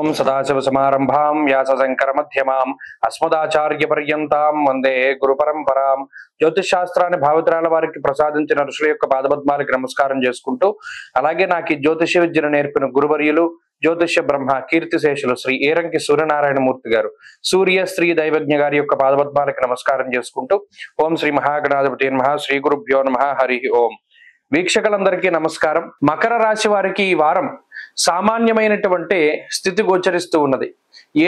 ఓం సదాశివసమారంభాం వ్యాసశంకరమధ్యమాం అస్మదాచార్యపర్యంతాం వందే గురు పరంపరాం. జ్యోతిష్ శాస్త్రాన్ని భావితరాల వారికి ప్రసాదించిన ఋషుల యొక్క పాదపద్మాలకు నమస్కారం చేసుకుంటూ, అలాగే నాకు ఈ జ్యోతిష విద్యను నేర్పిన గురువర్యులు జ్యోతిష బ్రహ్మ కీర్తిశేషులు శ్రీ ఏరంకి సూర్యనారాయణమూర్తి గారు, సూర్య శ్రీ దైవజ్ఞ గారి యొక్క పాదపద్మాలకు నమస్కారం చేసుకుంటూ, ఓం శ్రీ మహాగణాధిపతి నమః, శ్రీ గురుభ్యో నమః, హరి ఓం. వీక్షకులందరికీ నమస్కారం. మకర రాశి వారికి ఈ వారం సామాన్యమైనటువంటి స్థితి గోచరిస్తూ ఉన్నది.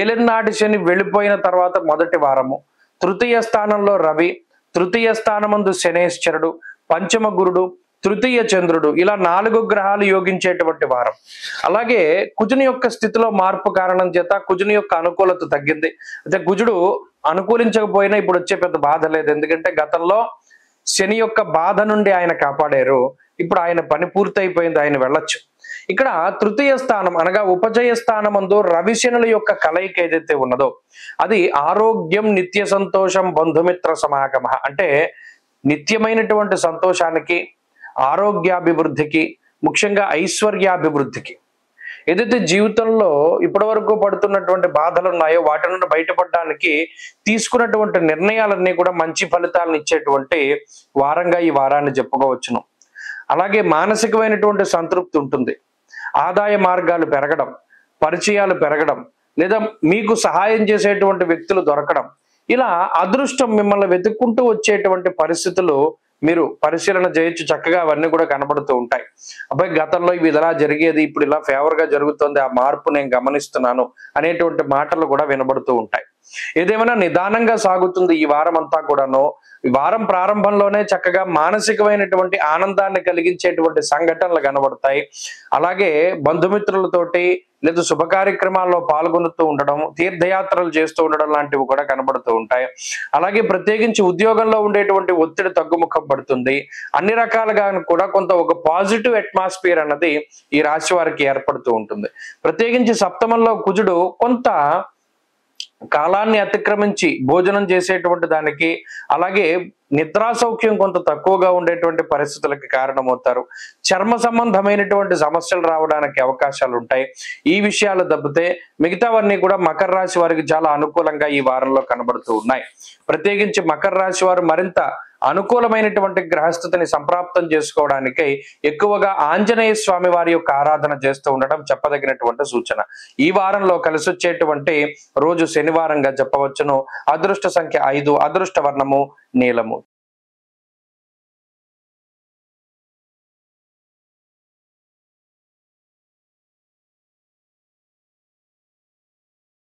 ఏలినాటి శని వెళ్ళిపోయిన తర్వాత మొదటి వారము, తృతీయ స్థానంలో రవి, తృతీయ స్థానమందు శనేశ్వరుడు, పంచమ గురుడు, తృతీయ చంద్రుడు, ఇలా 4 గ్రహాలు యోగించేటువంటి వారం. అలాగే కుజుని యొక్క స్థితిలో మార్పు కారణం చేత కుజుని యొక్క అనుకూలత తగ్గింది. అయితే కుజుడు అనుకూలించకపోయినా ఇప్పుడు వచ్చే పెద్ద బాధ లేదు, ఎందుకంటే గతంలో శని యొక్క బాధ నుండి ఆయన కాపాడారు. ఇప్పుడు ఆయన పని పూర్తయిపోయింది, ఆయన వెళ్ళొచ్చు. ఇక్కడ తృతీయ స్థానం అనగా ఉపజయ స్థానమందు రవి శనుల యొక్క కలయిక ఏదైతే ఉన్నదో అది ఆరోగ్యం, నిత్య సంతోషం, బంధుమిత్ర సమాగమ, అంటే నిత్యమైనటువంటి సంతోషానికి, ఆరోగ్యాభివృద్ధికి, ముఖ్యంగా ఐశ్వర్యాభివృద్ధికి, ఏదైతే జీవితంలో ఇప్పటి వరకు పడుతున్నటువంటి బాధలు ఉన్నాయో వాటి నుండి బయటపడడానికి తీసుకున్నటువంటి నిర్ణయాలన్నీ కూడా మంచి ఫలితాలను ఇచ్చేటువంటి వారంగా ఈ వారాన్ని చెప్పుకోవచ్చును. అలాగే మానసికమైనటువంటి సంతృప్తి ఉంటుంది, ఆదాయ మార్గాలు పెరగడం, పరిచయాలు పెరగడం, లేదా మీకు సహాయం చేసేటువంటి వ్యక్తులు దొరకడం, ఇలా అదృష్టం మిమ్మల్ని వెతుక్కుంటూ వచ్చేటువంటి పరిస్థితులు మీరు పరిశీలన చేయొచ్చు. చక్కగా అవన్నీ కూడా కనబడుతూ ఉంటాయి. అబ్బాయి గతంలో ఇవి ఇలా జరిగేది, ఇప్పుడు ఇలా ఫేవర్ గా జరుగుతుంది, ఆ మార్పు నేను గమనిస్తున్నాను అనేటువంటి మాటలు కూడా వినబడుతూ ఉంటాయి. ఏదేమైనా నిదానంగా సాగుతుంది ఈ వారం అంతా కూడాను. ఈ వారం ప్రారంభంలోనే చక్కగా మానసికమైనటువంటి ఆనందాన్ని కలిగించేటువంటి సంఘటనలు కనబడతాయి. అలాగే బంధుమిత్రులతోటి లేదా శుభ కార్యక్రమాల్లో పాల్గొనుతూ ఉండడం, తీర్థయాత్రలు చేస్తూ ఉండడం లాంటివి కూడా కనబడుతూ ఉంటాయి. అలాగే ప్రత్యేకించి ఉద్యోగంలో ఉండేటువంటి ఒత్తిడి తగ్గుముఖం పడుతుంది. అన్ని రకాలుగా కూడా కొంత ఒక పాజిటివ్ అట్మాస్ఫియర్ అన్నది ఈ రాశి వారికి ఏర్పడుతూ ఉంటుంది. ప్రత్యేకించి సప్తమంలో కుజుడు కొంత కాలాన్ని అతిక్రమించి భోజనం చేసేటువంటి దానికి, అలాగే నిద్రా సౌఖ్యం కొంత తక్కువగా ఉండేటువంటి పరిస్థితులకి కారణమవుతారు. చర్మ సంబంధమైనటువంటి సమస్యలు రావడానికి అవకాశాలు ఉంటాయి. ఈ విషయాలు తప్పితే మిగతావన్నీ కూడా మకర రాశి వారికి చాలా అనుకూలంగా ఈ వారంలో కనబడుతూ ఉన్నాయి. ప్రత్యేకించి మకర రాశి వారు మరింత అనుకూలమైనటువంటి గ్రహస్థితిని సంప్రాప్తం చేసుకోవడానికై ఎక్కువగా ఆంజనేయ స్వామి వారి యొక్క ఆరాధన చేస్తూ ఉండడం చెప్పదగినటువంటి సూచన. ఈ వారంలో కలిసి వచ్చేటువంటి రోజు శనివారంగా చెప్పవచ్చును. అదృష్ట సంఖ్య 5, అదృష్ట వర్ణము నీలము.